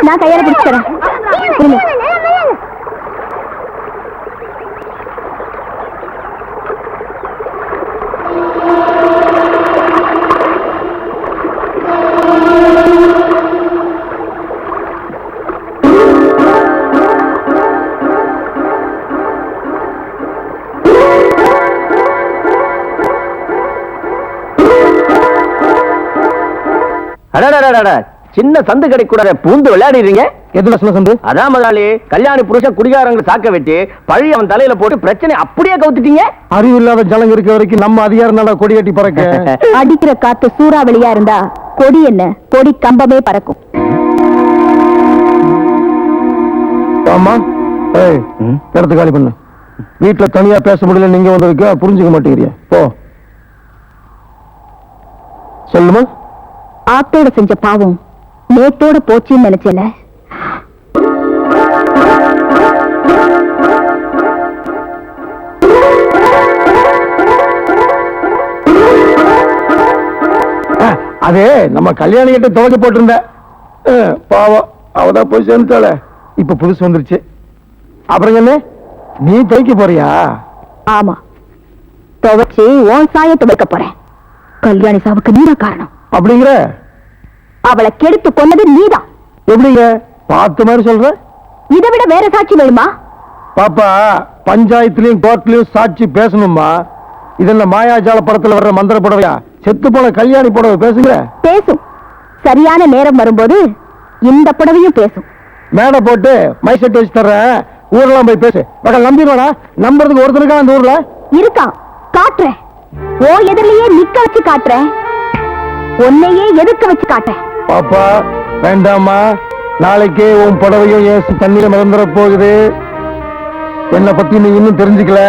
நான் கையால பிடிச்சுறேன். சின்ன சந்து கடை கூட பூந்து விளையாடுறீங்க. எதுல சந்து? அதான் முதலாளி, கல்யாணி புருஷன் குடிகாரங்க சாக்க வெட்டி பழி அவன் தலையில போட்டு பிரச்சனை அப்படியே கவுத்துட்டீங்க. அறிவு இல்லாத ஜனங்க இருக்க வரைக்கும் நம்ம அதிகாரம் நல்லா கொடி கட்டி பறக்க. அடிக்கிற காத்து சூறாவளியா இருந்தா கொடி என்ன, கொடி கம்பமே பறக்கும். ஆமா, இடத்து காலி பண்ணு. வீட்டுல தனியா பேச முடியல, நீங்க வந்திருக்க புரிஞ்சுக்க மாட்டேங்கிறியா? போ சொல்லுமா. ஆத்தோட செஞ்ச பாவம் நேத்தோட போச்சுன்னு நினைச்சல. அது நம்ம கல்யாணி கிட்ட துவக்க போட்டிருந்த பாவம், அவதான் போய் சேர்ந்துட்டாள. இப்ப புதுசு வந்துருச்சு. அப்புறம் என்ன, நீ துவைக்க போறியா? ஆமா, துவைச்சு உன் சாயத்தை வைக்க போறேன். கல்யாணி சாவுக்கு நீதான் காரணம். அப்படிங்கிற? அவளை கெடுத்து கொன்னது நீதான். எப்படிங்க பார்த்த மாதிரி சொல்ற? இதை விட வேற சாட்சி வேணுமா? பாப்பா, பஞ்சாயத்துலயும் கோர்ட்லயும் சாட்சி பேசணுமா? இதெல்லாம் மாயாஜால படத்துல வர்ற மந்திர புடவையா? செத்து போன கல்யாணி புடவை பேசுங்க. பேசும், சரியான நேரம் வரும்போது இந்த புடவையும் பேசும். மேடை போட்டு மைசெட் வச்சு தர்றேன், ஊரெல்லாம் போய் பேசு. நம்பிடுவானா? நம்புறதுக்கு ஒருத்தருக்கா அந்த ஊர்ல இருக்கான். காட்டுறேன், ஓ எதிரிலேயே நிக்க வச்சு காட்டுறேன், உன்னையே எதிர்க்க வச்சு காட்டேன். பாப்பா வேண்டாமா, நாளைக்கே உன் புடவையும் ஏசு தண்ணீர மறந்துட போகுது. என்ன பத்தி நீ இன்னும் தெரிஞ்சுக்கல.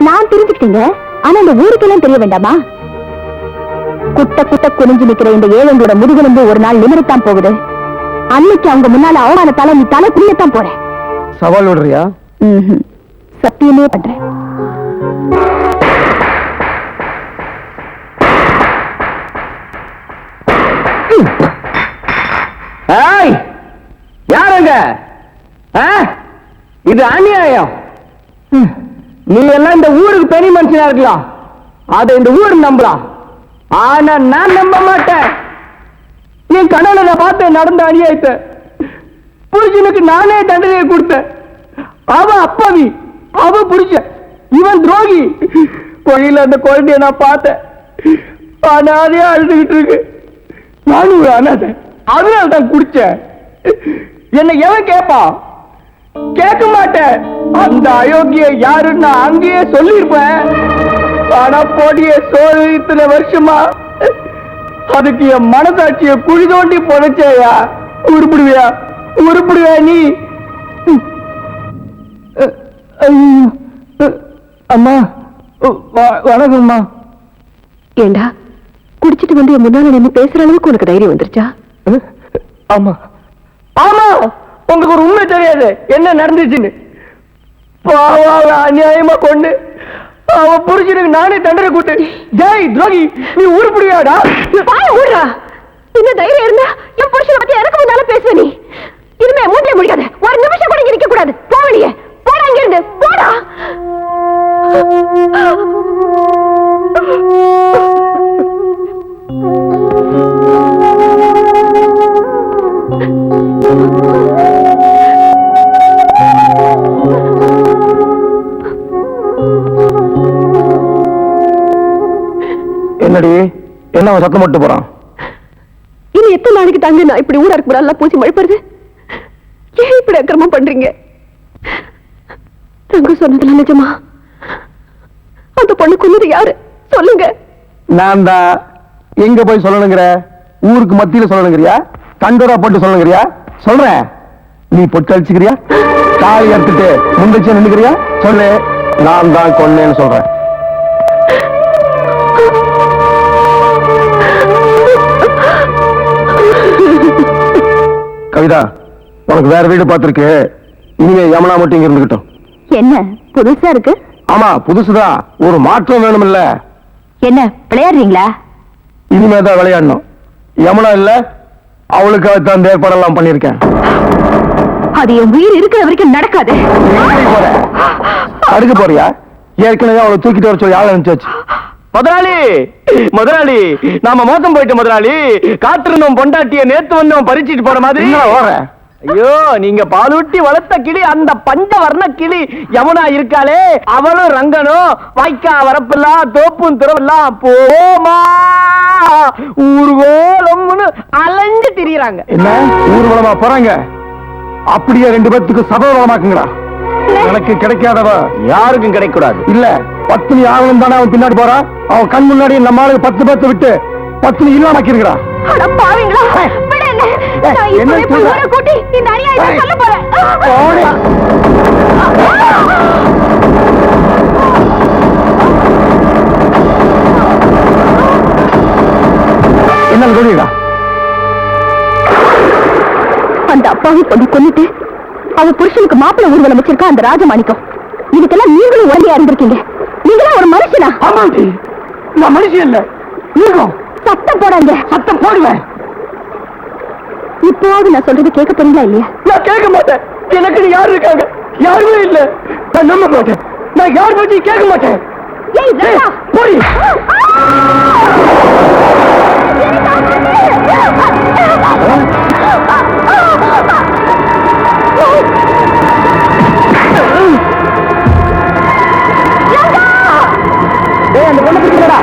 நான் தெரிஞ்சுக்கிட்டீங்க, ஆனா இந்த ஊருக்கெல்லாம் தெரிய வேண்டாமா? குட்ட குட்ட குனிஞ்சு நிக்கிற இந்த ஏழங்களோட முதுகெலும்பு ஒரு நாள் நிமிரத்தான் போகுது. அன்னைக்கு அவங்க முன்னால அவமானத்தால நீ தலை குனியத்தான் போற. சவால் விடுறியா? சத்தியமே பண்றேன். யாருங்க இது? அநியாயம். நீ எல்லாம் இந்த ஊருக்கு பெரிய மனுஷனா இருக்கலாம், அதை இந்த ஊர் நம்பலாம், ஆனா நான் நம்ப மாட்டேன். நீ கடவுளை பார்த்து நடந்த அநியாயத்தை புருஷனுக்கு நானே தண்டனையை கொடுத்தேன். அவ அப்பாவி, அவ புருஷ, இவன் துரோகி. கோயில அந்த குழந்தைய நான் பார்த்தேன், அனாதையா அழுதுகிட்டு இருக்கு. நானும் ஒரு அனாதை, அதனால தான் குடிச்சேன். என்ன எவன் கேப்பா? கேட்க மாட்டேன். அந்த அயோக்கிய யாருன்னு அங்கேயே சொல்லிருப்பேன். ஆனா போடிய சோறு இத்தனை வருஷமா அதுக்கு என் மனசாட்சிய குழி தோண்டி பொழைச்சேயா. உருப்பிடுவியா? உருப்பிடுவியா நீ? அம்மா வணக்கம்மா. ஏண்டா, குடிச்சிட்டு வந்து என் முன்னால நின்று பேசுற அளவுக்கு உனக்கு தைரியம் வந்துருச்சா? ஆமா ஆமா, உங்களுக்கு ஒரு உண்மை தெரியாது என்ன நடந்துச்சுன்னு. பாவ அநியாயமா கொண்டு அவ புருஷனுக்கு நானே தண்டனை கூட்டு. ஜெய் துரோகி, நீ உருப்பிடுவியாடா? இந்த தைரியம் இருந்தா என் புருஷனை பத்தி எனக்கு முன்னால பேசுவ நீ. இனிமே மூட்டே முடியாது, ஒரு நிமிஷம் கூட நிக்க கூடாது. போவலியே, போடா இங்க இருந்து, போடா. என்னடி, என்ன சத்தம் போட்டு போறான்? இனி எத்தனை நாளைக்கு தாங்க நான் இப்படி ஊரா இருக்கு நல்லா பூச்சி மழைப்படுது? ஏன் இப்படி அக்கிரமம் பண்றீங்க? தங்க சொன்னதுல நிஜமா? அந்த பொண்ணு கொன்னது யாரு சொல்லுங்க. நான் தான். எங்க போய் சொல்லணுங்கிற? ஊருக்கு மத்தியில சொல்லணுங்கிறியா? கண்டோரா போட்டு சொல்லணுங்கிறியா? சொல்றேன். நீ பொட்டு அழிச்சுக்கிறியா? காலை எடுத்துட்டு முந்திச்சு நின்னுக்கிறியா? சொல்லு, நான் தான் கொன்னேன்னு சொல்றேன். கவிதா, உனக்கு வேற வீடு பார்த்திருக்கு. இனிமே யமுனா மட்டும் இங்க இருந்துகிட்டோம். என்ன புதுசா இருக்கு? ஆமா, புதுசுதான். ஒரு மாற்றம் வேணும் இல்ல? என்ன விளையாடுறீங்களா? இனிமேதான் விளையாடணும். யமுனா இல்ல, அவளுக்காக தான் ஏற்பாடெல்லாம் பண்ணிருக்கேன். அது என் உயிர் இருக்கிற வரைக்கும் நடக்காது. அடுக்க போறியா? ஏற்கனவே அவளை தூக்கிட்டு வர சொல்லி ஆள் அனுப்பிச்சாச்சு. முதலாளி, முதலாளி, நாம மோசம் போயிட்டு முதலாளி. காத்திருந்தோம் பொண்டாட்டிய நேத்து வந்தோம் பறிச்சிட்டு போற மாதிரி. ஐயோ, நீங்க பாலூட்டி வளர்த்த கிளி, அந்த பஞ்ச வர்ண கிளி யமுனா இருக்காளே, அவளும் ரங்கனும் வாய்க்கா வரப்பெல்லாம் தோப்பும் துறவெல்லாம் போமா ஊர்கோலம்னு அலைஞ்சு திரியறாங்க. என்ன ஊர்வலமா போறாங்க? அப்படியே 2 பேத்துக்கு சபவலமாக்குங்கடா. எனக்கு கிடைக்காதவ யாருக்கும் கிடைக்க கூடாது. இல்ல, பத்னி ஆகணும் தானே அவன் பின்னாடி போறான். அவன் கண் முன்னாடி நம்ம ஆளுக்கு 10 பேர்த்து விட்டு பத்னி இல்லாமக்கிறா. என்ன கூட்டி இந்த அநியாயத்தை சொல்ல போறேன். என்ன சொல்லிடா? அந்த அப்பாவை கொண்டு கொண்டுட்டு அவ புருஷனுக்கு மாப்பிள்ளை ஊர்வலம் வச்சிருக்கா அந்த ராஜமாணிக்கம். இதுக்கெல்லாம் நீங்களும் உடனடியா இருந்திருக்கீங்க. நீங்களும் ஒரு மனுஷனா? ஆமாண்டி, நான் மனுஷன் இல்ல. நீங்களும் சத்தம் போடாங்க. சத்தம் போடுவேன். இப்போது நான் சொல்றது கேட்க போறீங்களா இல்லையா? நான் கேட்க மாட்டேன். எனக்கு யாரு இருக்காங்க? யாருமே இல்ல. நான் நம்ப மாட்டேன். நான் யார் பத்தி கேட்க மாட்டேன். ஏய் ரங்கா, போய் அந்த பொண்ணு பிடிக்கிறா.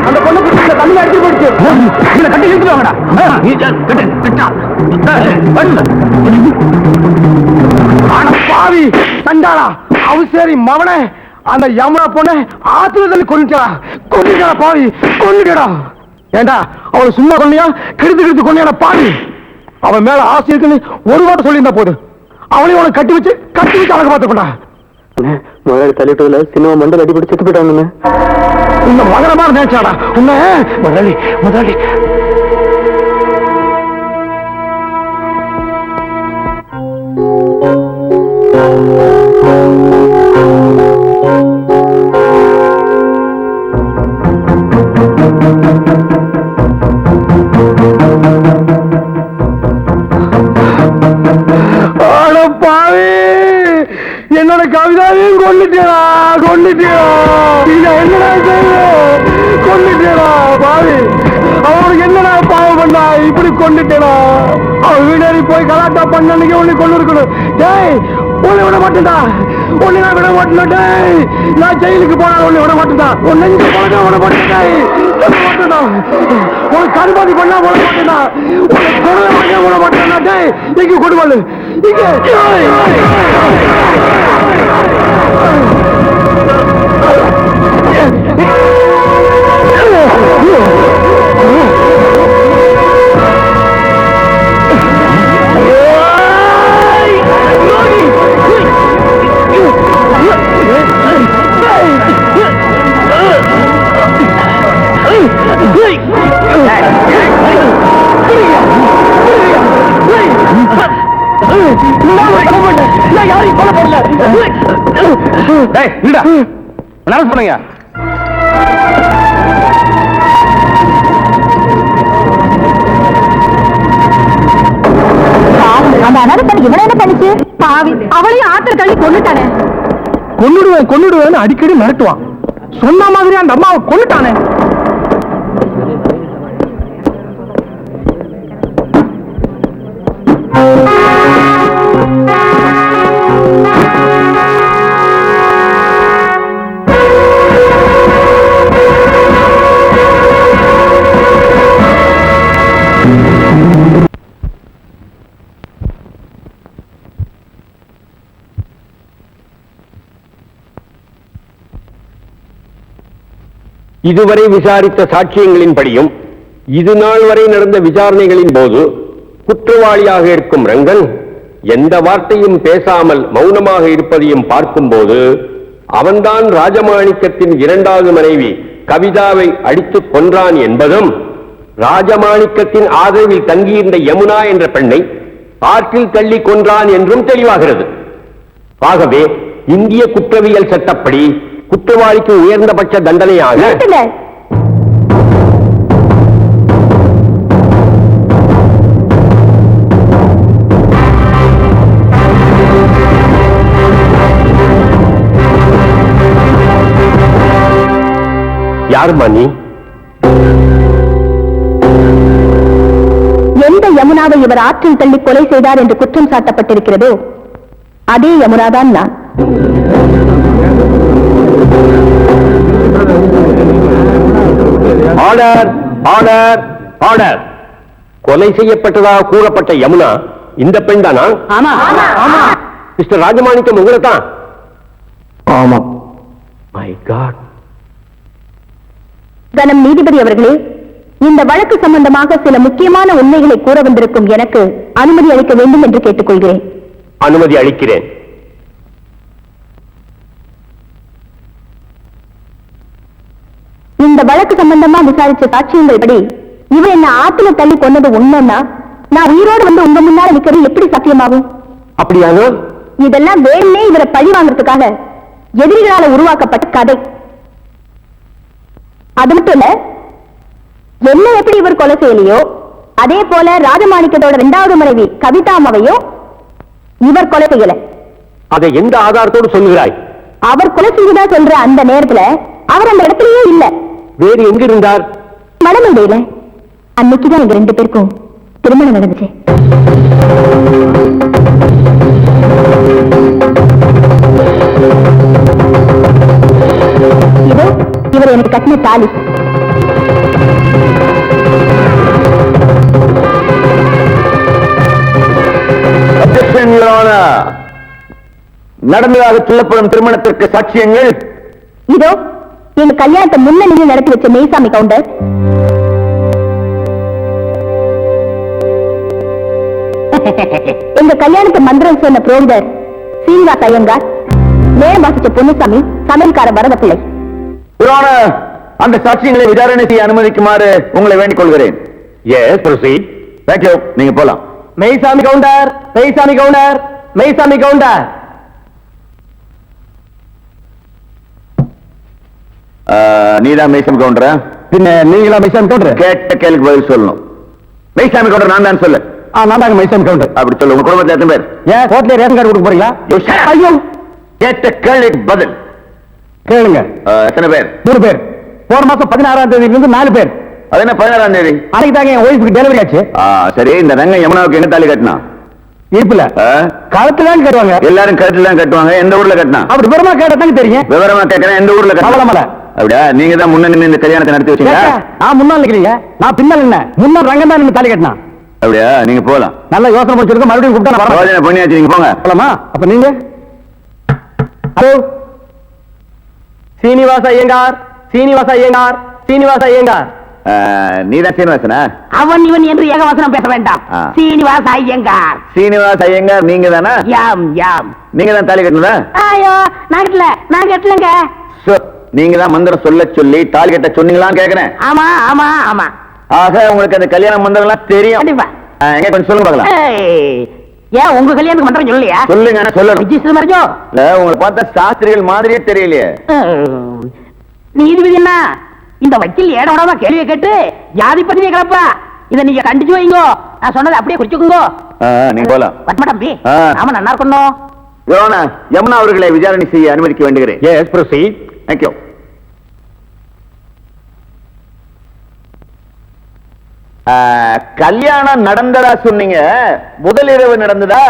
அந்த பொண்ணு பிடிச்ச தண்ணி அடிச்சு போயிடுச்சு. இதுல கட்டி இழுத்துட்டு வாங்கடா. பாவி சண்டாளா, அவசரி மவனே, அந்த யமுனா பொண்ணை ஆத்துல கொண்டுட்டா. கொண்டுட்டா பாவி, கொண்டுட்டா. ஏண்டா அவளை சும்மா கொண்டியா? கிடுத்து கொண்டியா பாவி? அவன் மேல ஆசை இருக்குன்னு ஒரு வார்த்தை சொல்லியிருந்தா போது. அவளையும் உனக்கு கட்டி வச்சு அழகு பார்த்துக்கொண்டா. முதலாளி தள்ளிட்டதுல சினிமா மண்டல் அடிபடி செத்து போயிட்டாங்க. இந்த மகனமா நினைச்சாடா உன்ன. முதலாளி, முதலாளி, என்னோட கவிதாவையும் கொண்டுட்டேடா. என்னடா கொண்டுட்டேடா பாவி. அவனுக்கு என்னடா பாவம் பண்ணா இப்படி கொண்டுட்டேடா? அவன் வீடேறி போய் கலாட்டா பண்ணி உன்னை கொண்டு இருக்கணும். டேய், உன்னை விட மாட்டேன்டா. உன்னை நான் விட மாட்டேன். டேய், நான் ஜெயிலுக்கு போனா உன்னை விட மாட்டேன்டா. உன் நெஞ்சு போனா விட மாட்டேன்டா. உனக்கு கருமாதி பண்ணா விட மாட்டேன்டா. உனக்கு கொலை விட மாட்டேன்டா. டேய், இங்க கொடுவாள் இங்க. யாரையும் கொலை பண்ணல. பண்ணுங்க. அந்த அனர்த்தம் இவனை என்ன பண்ணிச்சு? பாவி, அவளையும் ஆத்திர தள்ளி கொண்டுட்டானே. கொன்னுடுவேன்னு அடிக்கடி மிரட்டுவான். சொன்ன மாதிரி அந்த அம்மாவை கொண்டுட்டானே. இதுவரை விசாரித்த சாட்சியங்களின்படியும் இது நாள் வரை நடந்த விசாரணைகளின் போது குற்றவாளியாக இருக்கும் ரங்கன் எந்த வார்த்தையும் பேசாமல் மௌனமாக இருப்பதையும் பார்க்கும்போது அவன்தான் ராஜமாணிக்கத்தின் இரண்டாவது மனைவி கவிதாவை அடித்துக் கொன்றான் என்பதும் ராஜமாணிக்கத்தின் ஆதரவில் தங்கியிருந்த யமுனா என்ற பெண்ணை ஆற்றில் தள்ளி கொன்றான் என்றும் தெளிவாகிறது. ஆகவே இந்திய குற்றவியல் சட்டப்படி குற்றவாளிக்கு உயர்ந்தபட்ச தண்டனையாக யாருமா நீ? எந்த யமுனாவை இவர் ஆற்றில் தள்ளி கொலை செய்தார் என்று குற்றம் சாட்டப்பட்டிருக்கிறதோ அதே யமுனாதான் நான். Order order order. கொலை செய்யப்பட்டதாக கூறப்பட்ட யமுனா இந்த பெண் தானா? மிஸ்டர் ராஜமாணிக்கம் உங்களை தான்? ஆமா. My god. கனம் நீதிபதி அவர்களே, இந்த வழக்கு சம்பந்தமாக சில முக்கியமான உண்மைகளை கூற வந்திருக்கும் எனக்கு அனுமதி அளிக்க வேண்டும் என்று கேட்டுக்கொள்கிறேன். அனுமதி அளிக்கிறேன். இந்த வழக்கு சம்பந்தமா விசாரிச்ச சாட்சியங்கள் படி இவர் என்ன ஆத்துல தள்ளி கொன்னது உண்மைன்னா நான் உயிரோடு வந்து உங்க முன்னால நிக்கிறது எப்படி சத்தியமாகும்? அப்படியாக இதெல்லாம் வேணுமே இவரை பழி வாங்கறதுக்காக எதிரிகளால உருவாக்கப்பட்ட கதை. அது மட்டும் இல்ல, என்ன எப்படி இவர் கொலை செய்யலையோ அதே போல ராஜமாணிக்கத்தோட இரண்டாவது மனைவி கவிதாமாவையும் இவர் கொலை செய்யல. அதை எந்த ஆதாரத்தோடு சொல்லுகிறாய்? அவர் கொலை செய்ததா சொல்ற அந்த நேரத்துல அவர் அந்த இடத்துலயே இல்ல. வேறு எங்க இருந்தார்? மணமேடையில. அன்னைக்குதான் எங்க 2 பேருக்கும் திருமணம் நடந்துச்சு. இதோ இவர் எனக்கு கட்டின தாலி. நடந்ததாக சொல்லப்படும் திருமணத்திற்கு சாட்சியங்கள் இதோ எங்க கல்யாணத்தை முன்னிலையில் நடத்தி வச்ச மெய்சாமி கவுண்டர், எங்க கல்யாணத்தை மந்திரம் சொன்ன புரோகிதர் சீனிவாச ஐயங்கார், நேரம் வாசிச்ச பொன்னுசாமி, சமையல்கார வரதப்பிள்ளை. அந்த சாட்சியங்களை விசாரணை செய்ய அனுமதிக்குமாறு உங்களை வேண்டிக் கொள்கிறேன். Yes proceed. தேங்க்யூ. நீங்க போலாம். மெய்சாமி கவுண்டர், மெய்சாமி கவுண்டர், மெய்சாமி கவுண்டர். நீதான் மெய்சாமி கவுண்டரா? பின்ன நீங்களா மைசாமி கவுண்டர்? கேட்ட கேள்விக்கு பதில் சொல்லணும். மெய்சாமி கவுண்டர் நான் தான் சொல்லு. நான் தாங்க மைசாமி கவுண்டர். அப்படி சொல்லு. உங்க குடும்பத்தில் எத்தனை பேர்? ஏன் கோர்ட்ல ரேஷன் கார்டு கொடுக்க போறீங்களா? ஐயோ, கேட்ட கேள்விக்கு பதில் கேளுங்க. எத்தனை பேர்? 3 பேர். போன மாசம் 16ஆம் தேதியில இருந்து 4 பேர். அது என்ன 16ஆம் தேதி? அன்னைக்கு தாங்க என் ஒய்ஃபுக்கு டெலிவரி ஆச்சு. சரி, இந்த ரங்க யமுனாவுக்கு எங்க தாலி கட்டினா? இருப்புல கழுத்துல தான் கட்டுவாங்க. எல்லாரும் கழுத்துல தான் கட்டுவாங்க. எந்த ஊர்ல கட்டினா? அப்படி விவரமா கேட்டதாங்க தெரியும். விவரமா கேட்கிறேன். எந்த ஊர்ல கட்டினா? அப்படியா? நீங்க தான் முன்ன நின்று இந்த கல்யாணத்தை நடத்தி வச்சீங்க. நான் முன்னாள் நிக்கிறீங்க, நான் பின்னால் என்ன? முன்னாள் ரங்கம் தான் தாலி கட்டினா. அப்படியா? நீங்க போலாம். நல்ல யோசனை பண்ணிருக்க. மறுபடியும் கூப்பிட்டா யோசனை பண்ணியாச்சு. நீங்க போங்க. போலாமா? அப்ப நீங்க ஹலோ, சீனிவாச ஐயங்கார், சீனிவாச ஐயங்கார், சீனிவாச ஐயங்கார். நீதான் சீனிவாசனா? அவன் இவன் என்று ஏகவசனம் பேச வேண்டாம். ஆ. சீனிவாச ஐயங்கார். சீனிவாச ஐயங்கார் நீங்க தானா? யாம் யாம். நீங்க தான் தாலி கட்டினதா? ஐயோ, நான் கட்டலங்க. நீங்க தான் மந்திரம் சொல்ல சொல்லி தாலி கட்ட சொன்னீங்களான்னு கேக்குறேன். ஆமா ஆமா ஆமா. ஆக உங்களுக்கு அந்த கல்யாண மந்திரம் எல்லாம் தெரியும். கண்டிப்பா. எங்க கொஞ்சம் சொல்லுங்க பார்க்கலாம். ஏய், ஏன் உங்க கல்யாணத்துக்கு மந்திரம் சொல்லலையா? சொல்லுங்க. சொல்லணும். ரிஜிஸ்டர் மறைஞ்சோ? இல்ல, உங்களை பார்த்தா சாஸ்திரிகள் மாதிரியே தெரியலையே. நீதிபதி என்ன இந்த வக்கீல் ஏட விடாம கேள்வியை கேட்டு ஜாதி பத்திரிகை கிளப்பா. இதை நீங்க கண்டிச்சு வைங்கோ. நான் சொன்னதை அப்படியே குறிச்சுக்குங்கோ. நீங்க போலாம். பத்மா தம்பி, ஆ. நாம நல்லா இருக்கணும். யமுனா அவர்களை விசாரணை செய்ய அனுமதிக்க வேண்டுகிறேன். S proceed. தேங்க்யூ. கல்யாணம் நடந்ததா சொன்னீங்க, முதலிரவு நடந்ததா?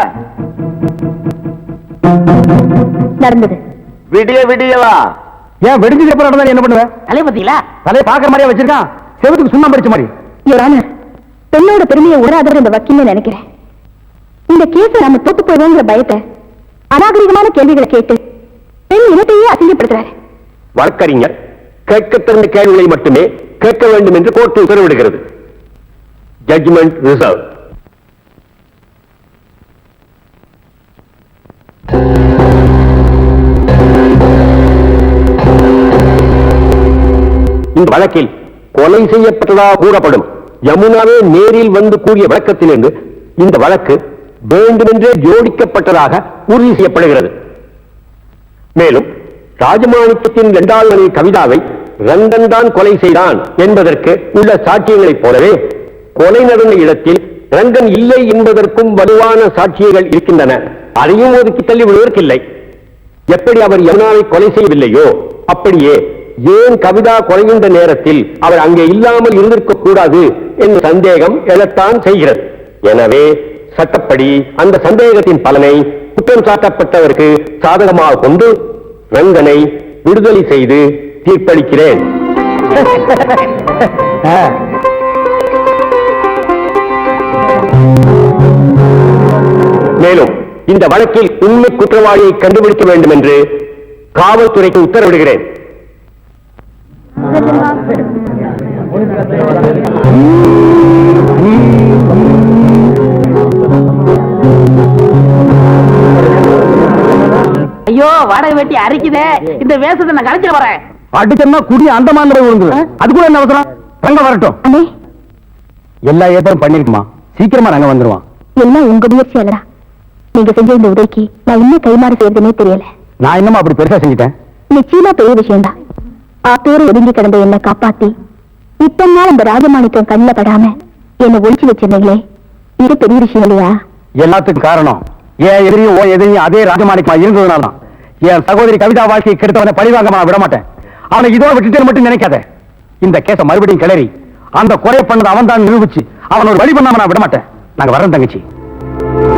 நடந்தது. விடிய விடியவா? ஏன் வெடிஞ்சது எப்ப நடந்தா என்ன பண்ணுவேன்? தலையை பத்தீங்களா? தலையை பாக்குற மாதிரியா வச்சிருக்கான்? செவத்துக்கு சுண்ணாம்பு அடிச்ச மாதிரி. யுவர் ஆனர், பெண்ணோட பெருமையை உணராதவர் இந்த வக்கீல்னு நினைக்கிறேன். இந்த கேஸை நாம தோத்து போயிடுவோங்கிற பயத்தை அநாகரிகமான கேள்விகளை கேட்டு பெண் இனத்தையே அசிங்கப்படுத்துறாரு. வழக்கறிஞர், கேட்கத் திறந்த கேள்விகளை மட்டுமே கேட்க வேண்டும் என்று கோர்ட்டு உத்தரவிடுகிறது. Judgement reserve. இந்த வழக்கில் கொலை செய்யப்பட்டதாக கூறப்படும் யமுனாவே நேரில் வந்து கூறிய விளக்கத்திலிருந்து இந்த வழக்கு வேண்டுமென்றே ஜோடிக்கப்பட்டதாக உறுதி செய்யப்படுகிறது. மேலும் ராஜமாணிக்கத்தின் இரண்டாவது மனைவி கவிதாவை ரங்கன் தான் கொலை செய்தான் என்பதற்கு உள்ள சாட்சியங்களைப் போலவே கொலை நடந்த இடத்தில் ரங்கன் இல்லை என்பதற்கும் வலுவான சாட்சியங்கள் இருக்கின்றன. அதையும் ஒதுக்கி தள்ளி விடுவதற்கில்லை. எப்படி அவர் யமுனாவை கொலை செய்யவில்லையோ அப்படியே ஏன் கவிதா கொலைகின்ற நேரத்தில் அவர் அங்கே இல்லாமல் இருந்திருக்க கூடாது என்ற சந்தேகம் எழத்தான் செய்கிறது. எனவே சட்டப்படி அந்த சந்தேகத்தின் பலனை குற்றம் சாட்டப்பட்டவருக்கு சாதகமாக கொண்டு ரங்கனை விடுதலை செய்து தீர்ப்பளிக்கிறேன். மேலும் இந்த வழக்கில் உண்மை குற்றவாளியை கண்டுபிடிக்க வேண்டும் என்று காவல்துறைக்கு உத்தரவிடுகிறேன். ஐயோ வாடகை வெட்டி அரிக்குதே, இந்த வேஷத்தை நான் கலைச்சிட வரேன். அடிச்சா குடி அந்த மாதிரி விழுந்து அது கூட என்ன அவசரம்? ரங்க வரட்டும். அண்ணே, எல்லா ஏற்பாடும் பண்ணிருக்குமா, சீக்கிரமா ரங்க வந்துருவான். எல்லாம் உங்க முயற்சியாலடா. நீங்க செஞ்ச இந்த உதவிக்கு நான் இன்னும் கைமாறு செய்யறதுனே தெரியல. நான் என்னமா அப்படி பெருசா செஞ்சுட்டேன்? நிச்சயமா பெரிய விஷயம்தான். ஆத்தோடு ஒதுங்கி கிடந்த என்னை காப்பாத்தி இத்தனை நாள் அந்த ராஜமாணிக்கம் கண்ணில் படாம என்னை ஒழிச்சு வச்சிருந்தீங்களே, இது பெரிய விஷயம் இல்லையா? எல்லாத்துக்கும் காரணம் என் எதிரியும் ஓ எதிரியும் அதே ராஜமாணிக்கமா இருந்ததுனால தான். என் சகோதரி கவிதா வாழ்க்கையை கெடுத்தவனை பழிவாங்க நான் விட மாட்டேன். அவனை இதோட விட்டுட்டு மட்டும் நினைக்காத. இந்த கேஸை மறுபடியும் கிளறி அந்த கொலை பண்ணது அவன் தான் நிரூபிச்சு அவன் ஒரு வழி பண்ணாம நான் விட மாட்டேன். நாங்க வரோம் தங்கச்சி.